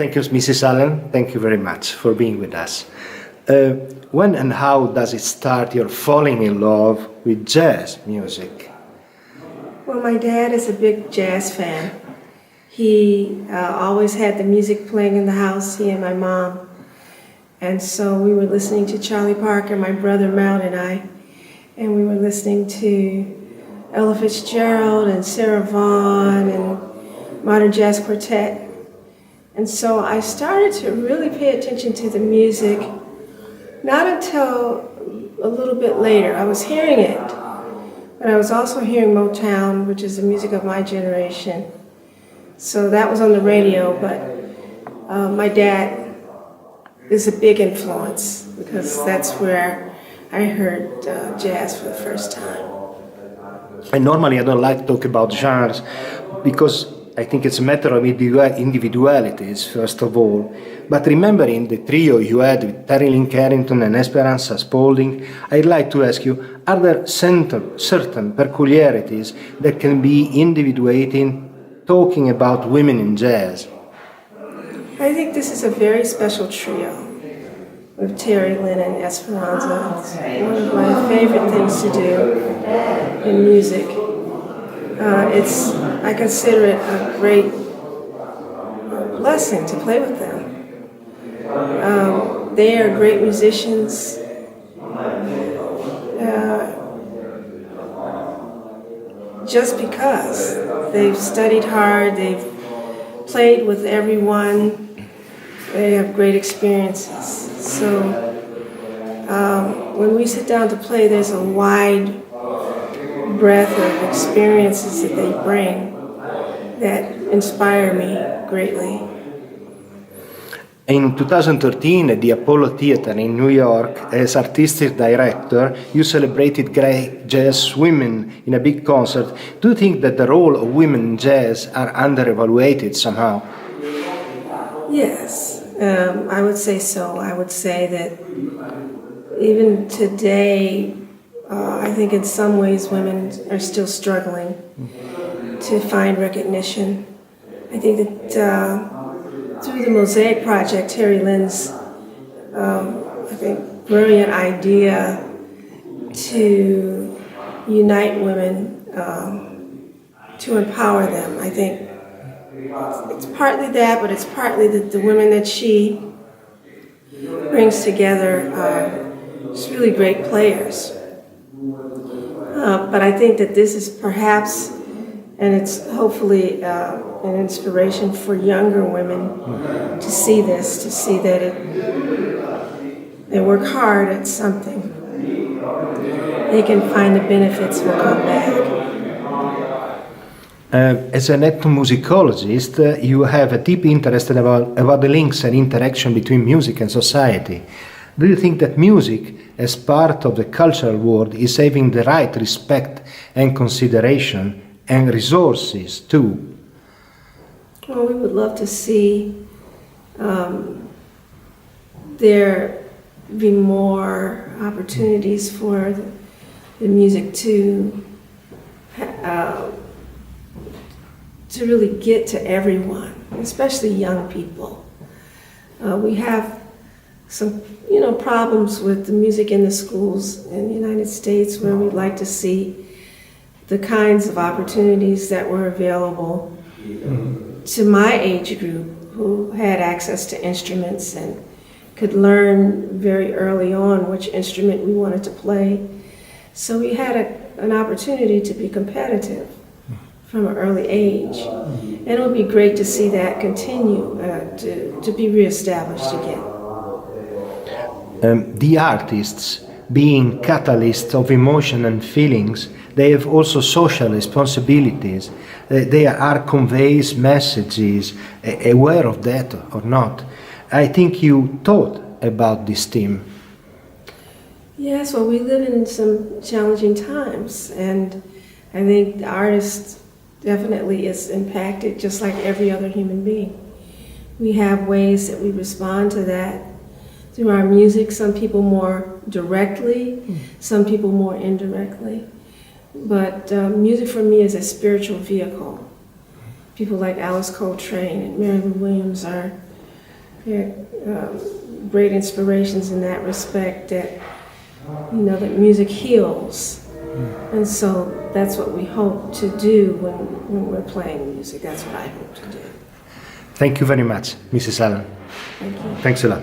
Thank you, Mrs. Allen. Thank you very much for being with us. When and how does it start your falling in love with jazz music? Well, my dad is a big jazz fan. He always had the music playing in the house, he and my mom. And so we were listening to Charlie Parker, my brother Mount and I, and we were listening to Ella Fitzgerald and Sarah Vaughan and Modern Jazz Quartet. And so I started to really pay attention to the music, not until a little bit later. I was hearing it, but I was also hearing Motown, which is the music of my generation. So that was on the radio, but my dad is a big influence because that's where I heard jazz for the first time. And normally I don't like to talk about genres because I think it's a matter of individualities, first of all. But remembering the trio you had with Terry Lynn Carrington and Esperanza Spalding, I'd like to ask you, are there certain peculiarities that can be individuating talking about women in jazz? I think this is a very special trio with Terry Lynn and Esperanza. It's one of my favorite things to do in music. I consider it a great blessing to play with them. They are great musicians. Just because they've studied hard, they've played with everyone, they have great experiences. So when we sit down to play, there's a wide breadth of experiences that they bring that inspire me greatly. In 2013 at the Apollo Theater in New York, as artistic director, you celebrated great jazz women in a big concert. Do you think that the role of women in jazz are under-evaluated somehow? Yes, I would say so. I would say that even today, I think in some ways women are still struggling to find recognition. I think that through the Mosaic Project, Terry Lynn's, I think, brilliant idea to unite women, to empower them. I think it's partly that, but it's partly that the women that she brings together are just really great players. But I think that this is perhaps, and it's hopefully an inspiration for younger women to see this, to see that they work hard at something. They can find the benefits will come back. As an ethnomusicologist, you have a deep interest about the links and interaction between music and society. Do you think that music, as part of the cultural world, is having the right respect and consideration and resources too? Well, we would love to see there be more opportunities for the music to really get to everyone, especially young people. We have some, problems with the music in the schools in the United States where we'd like to see the kinds of opportunities that were available to my age group who had access to instruments and could learn very early on which instrument we wanted to play. So we had an opportunity to be competitive from an early age. And it would be great to see that continue, to be reestablished again. The artists, being catalysts of emotion and feelings, they have also social responsibilities. They are conveys messages, aware of that or not. I think you thought about this theme. Yes, well, we live in some challenging times, and I think the artist definitely is impacted just like every other human being. We have ways that we respond to that through our music, some people more directly, some people more indirectly. But music for me is a spiritual vehicle. People like Alice Coltrane and Mary Lou Williams are He had great inspirations in that respect. That that music heals, and so that's what we hope to do when we're playing music. That's what I hope to do. Thank you very much, Mrs. Allen. Thank you. Thanks a lot.